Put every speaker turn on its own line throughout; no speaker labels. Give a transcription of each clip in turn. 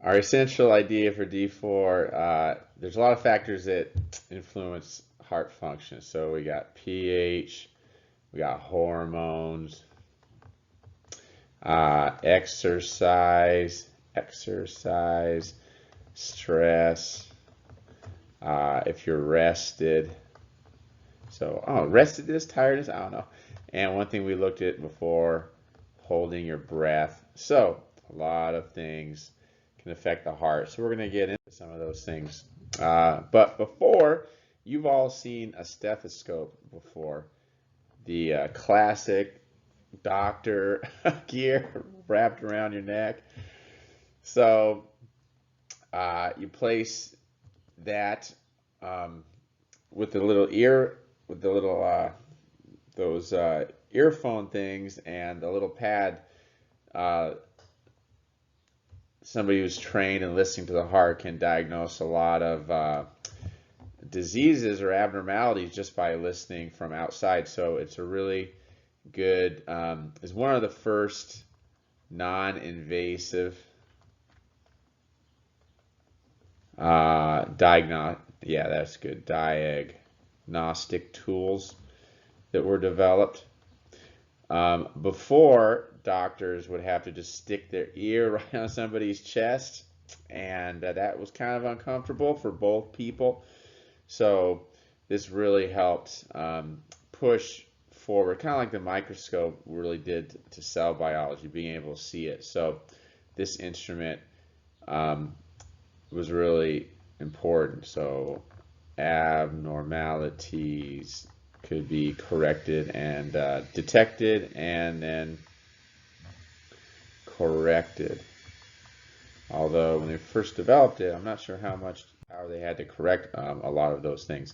Our essential idea for D4, there's a lot of factors that influence heart function. So we got pH, we got hormones, exercise, stress, if you're rested. So, restedness, tiredness, I don't know. And one thing we looked at before, holding your breath. So, a lot of things can affect the heart. So, we're going to get into some of those things. But before, you've all seen a stethoscope before. The classic doctor gear wrapped around your neck. So, you place that with the little those earphone things and the little pad. Somebody who's trained in listening to the heart can diagnose a lot of diseases or abnormalities just by listening from outside. So it's a really good, it's one of the first non-invasive diagnostic tools that were developed. Before, doctors would have to just stick their ear right on somebody's chest, and that was kind of uncomfortable for both people. So this really helped push forward, kind of like the microscope really did to cell biology, being able to see it. So this instrument was really important. So abnormalities could be corrected and detected and then corrected. Although when they first developed it, I'm not sure how they had to correct a lot of those things.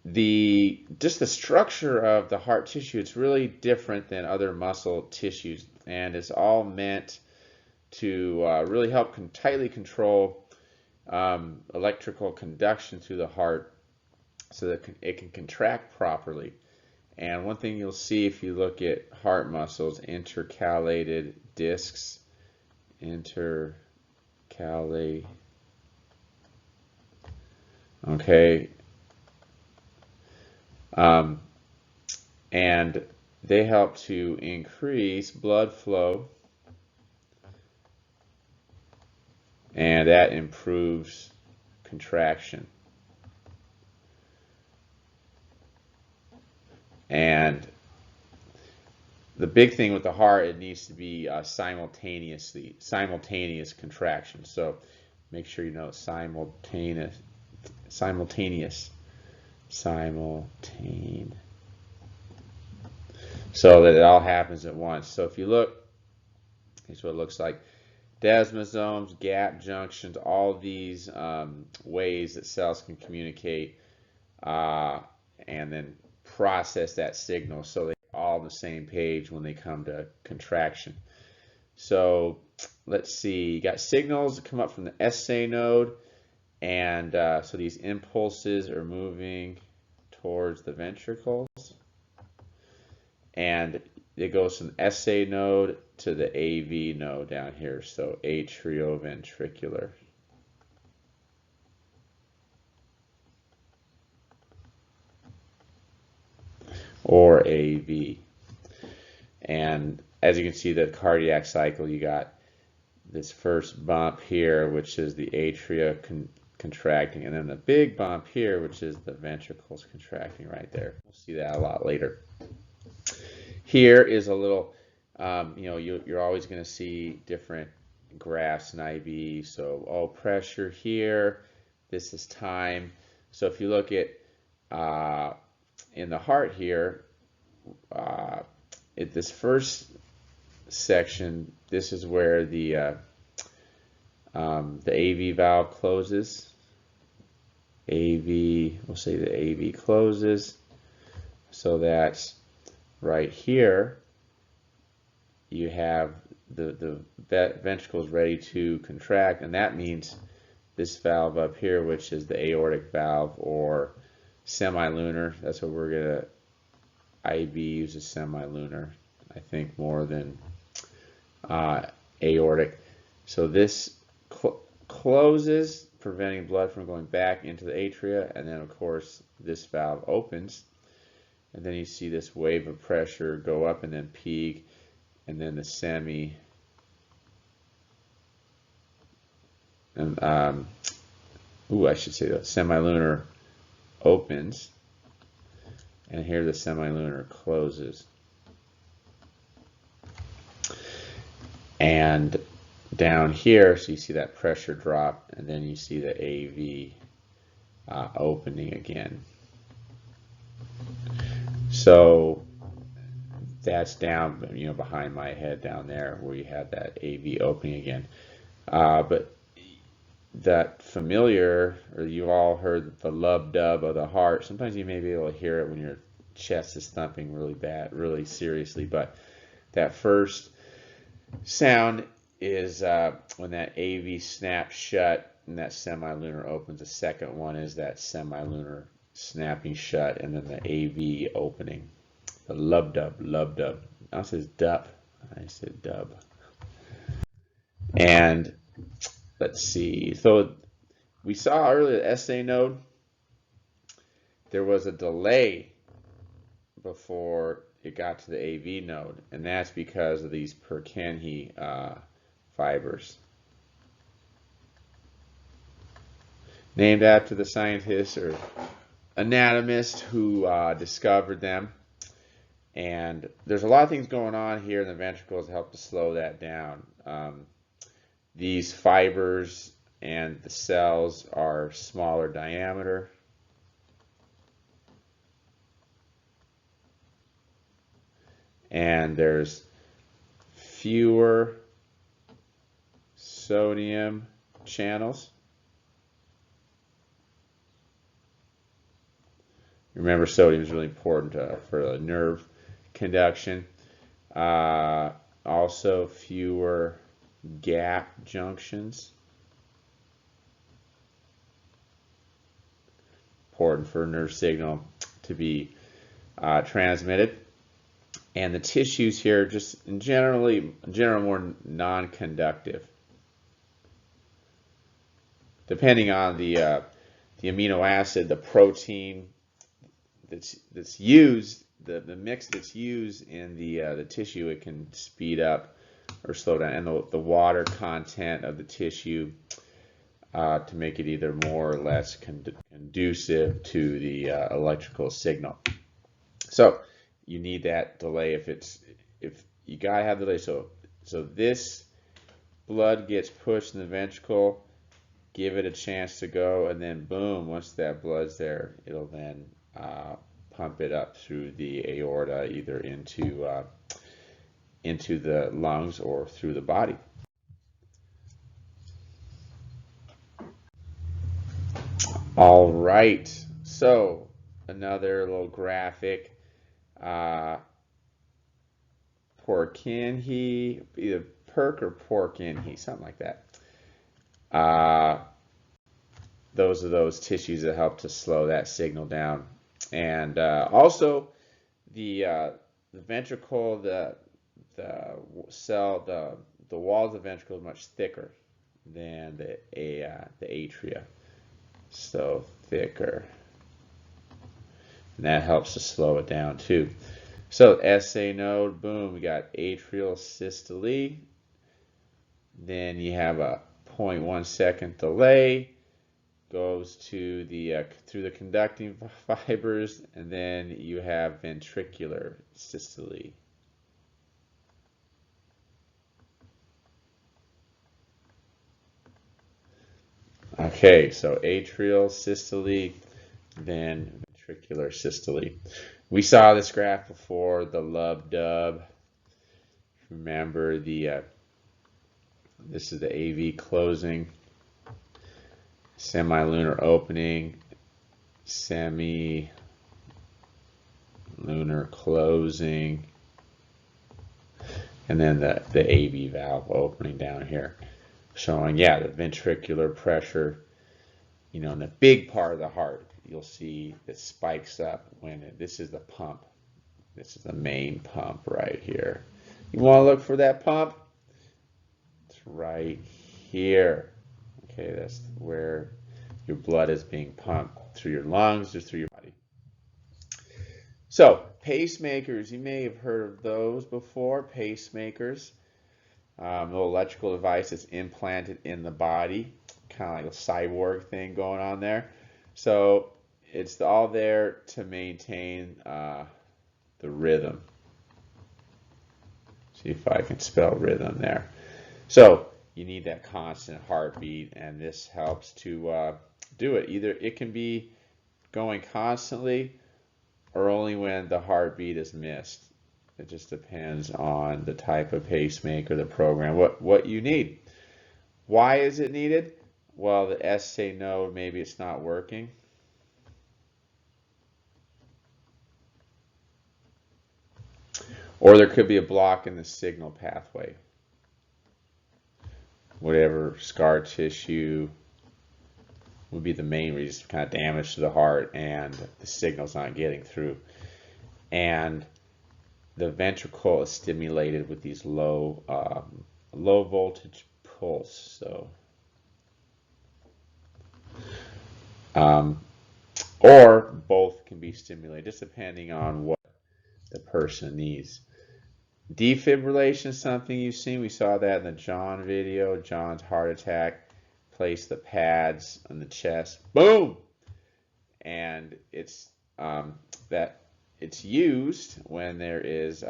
Just the structure of the heart tissue, it's really different than other muscle tissues, and it's all meant to really help tightly control electrical conduction through the heart so that it can contract properly. And one thing you'll see if you look at heart muscles, intercalated discs, okay, and they help to increase blood flow, and that improves contraction. And the big thing with the heart, it needs to be simultaneous contraction. So make sure you know simultaneous, so that it all happens at once. So if you look, here's what it looks like. Desmosomes, gap junctions, all these ways that cells can communicate and then process that signal so they're all on the same page when they come to contraction. So let's see, you got signals that come up from the SA node, and so these impulses are moving towards the ventricles, and it goes from the SA node to the AV node down here, so atrioventricular. Or AV. And as you can see, the cardiac cycle, you got this first bump here, which is the atria contracting, and then the big bump here, which is the ventricles contracting right there. We'll see that a lot later. Here is a little, you're always going to see different graphs in IB. So, pressure here, this is time. So if you look at in the heart here, at this first section, this is where the AV valve closes. We'll say the AV closes. So that's right here. You have the ventricles ready to contract, and that means this valve up here, which is the aortic valve or semilunar. That's what we're gonna. IB uses semilunar, I think, more than aortic. So this closes, preventing blood from going back into the atria, and then of course this valve opens, and then you see this wave of pressure go up and then peak, and then the I should say the semilunar opens, and here the semilunar closes. And down here, so you see that pressure drop, and then you see the AV opening again. So that's down, you know, behind my head down there where you have that AV opening again. But that familiar, or you've all heard the lub-dub of the heart. Sometimes you may be able to hear it when your chest is thumping really bad, really seriously. But that first sound is when that AV snaps shut and that semilunar opens. The second one is that semilunar snapping shut and then the AV opening. The lub-dub, lub-dub. I says dub. I said dub. And let's see. So we saw earlier the SA node. There was a delay before it got to the AV node, and that's because of these Purkinje fibers. Named after the scientist or anatomist who discovered them. And there's a lot of things going on here in the ventricles to help to slow that down. These fibers and the cells are smaller diameter. And there's fewer sodium channels. Remember, sodium is really important for the nerve conduction. Also, fewer gap junctions. Important for a nerve signal to be transmitted. And the tissues here just in general more non-conductive. Depending on the amino acid, the protein that's used, the mix that's used in the tissue, it can speed up or slow down, and the water content of the tissue to make it either more or less conducive to the electrical signal. So you need that delay if you gotta have delay. So this blood gets pushed in the ventricle, give it a chance to go, and then boom, once that blood's there, it'll then pump it up through the aorta, either into the lungs or through the body. All right, so another little graphic. Purkinje, either Perk or Purkinje, something like that. Those are those tissues that help to slow that signal down. And also the ventricle, the walls of the ventricle is much thicker than the atria. So thicker. And that helps to slow it down too. So SA node, boom, we got atrial systole. Then you have a 0.1 second delay, goes to the through the conducting fibers, and then you have ventricular systole. Okay, so atrial systole, then ventricular systole. We saw this graph before, the lub-dub. Remember this is the AV closing, semilunar opening, semilunar closing, and then the AV valve opening down here, showing, yeah, the ventricular pressure, you know, in the big part of the heart, you'll see it spikes up when this is the pump. This is the main pump right here. You want to look for that pump? It's right here. Okay, that's where your blood is being pumped through your lungs or through your body. So, pacemakers, you may have heard of those before. Pacemakers, little electrical device that's implanted in the body, kind of like a cyborg thing going on there. So, it's all there to maintain the rhythm. See if I can spell rhythm there. So, you need that constant heartbeat, and this helps to do it. Either it can be going constantly or only when the heartbeat is missed. It just depends on the type of pacemaker, the program, what you need. Why is it needed? Well, the S say no, maybe it's not working. Or there could be a block in the signal pathway. Whatever scar tissue would be the main reason, kind of damage to the heart, and the signal's not getting through. And the ventricle is stimulated with these low voltage pulse. So, or both can be stimulated, just depending on what the person needs. Defibrillation is something you've seen. We saw that in the John video. John's heart attack. Place the pads on the chest. Boom! And it's it's used when there is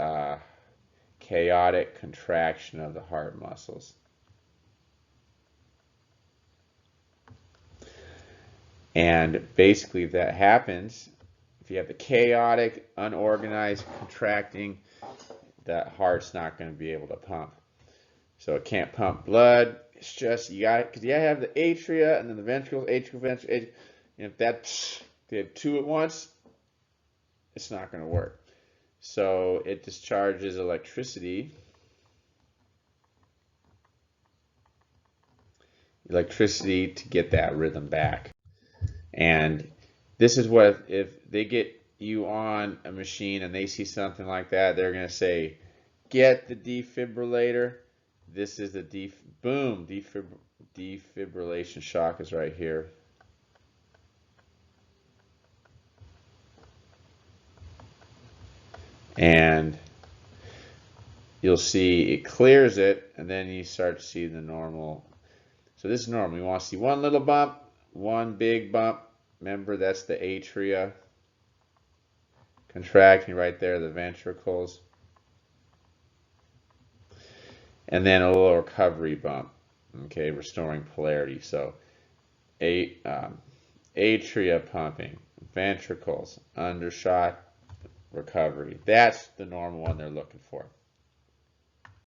chaotic contraction of the heart muscles. And basically, if that happens, if you have the chaotic, unorganized contracting, that heart's not going to be able to pump. So it can't pump blood. It's just you got because you gotta have the atria and then the ventricles, atrial, ventricle. And if they have two at once, it's not going to work. So it discharges electricity. Electricity to get that rhythm back. And this is what if they get you on a machine and they see something like that, they're going to say, get the defibrillator. This is the defibrillation shock is right here. And you'll see it clears it, and then you start to see the normal. So this is normal. You want to see one little bump, one big bump. Remember, that's the atria contracting right there, the ventricles. And then a little recovery bump, okay, restoring polarity. So atria pumping, ventricles, undershot, recovery. That's the normal one they're looking for.